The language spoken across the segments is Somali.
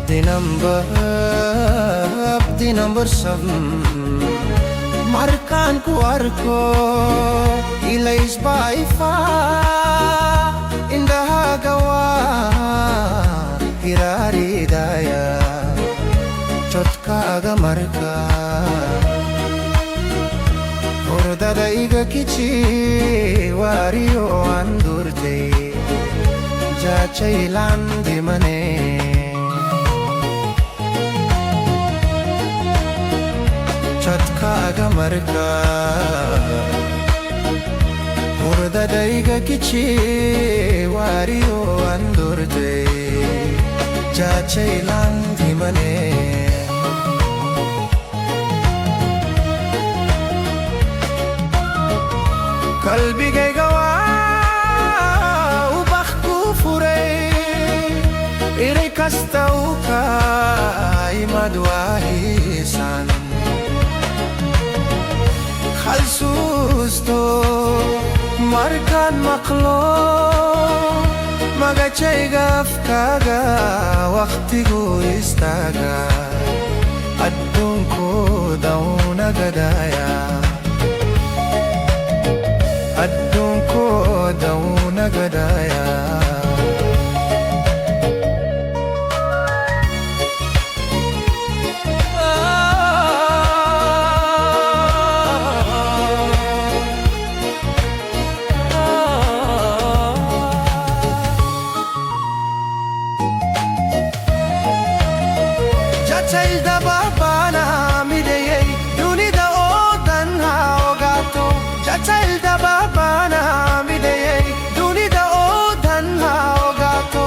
Abdi number 7 markan kuarko ilays baifa indah gawa hirari daya chotka aga marka hordada iga kichi wario andurte jachailan dimane chotka aga marka hordada iga kichi wario andurte jachailan dimane qalbi gawa ubakh ku furay ire kastau ka imadwahisan khalsusto markan maqlo magachay gafkaga waqtigu istaga adunko dauna gadaya adunko dauna gadaya jachal da babana mideyay dunida odan ha ogato jachal da babana mideyay dunida odan ha ogato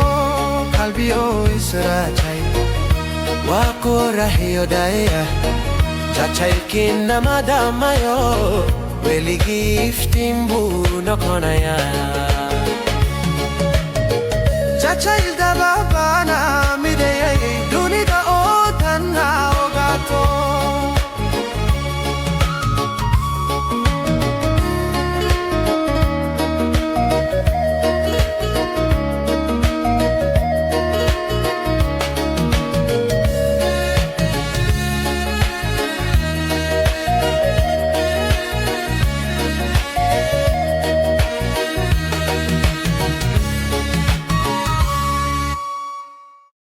qalbi o israchay wa qorahiyo daya jachal kinna madamayo weli giftin buno konaya jachal da babana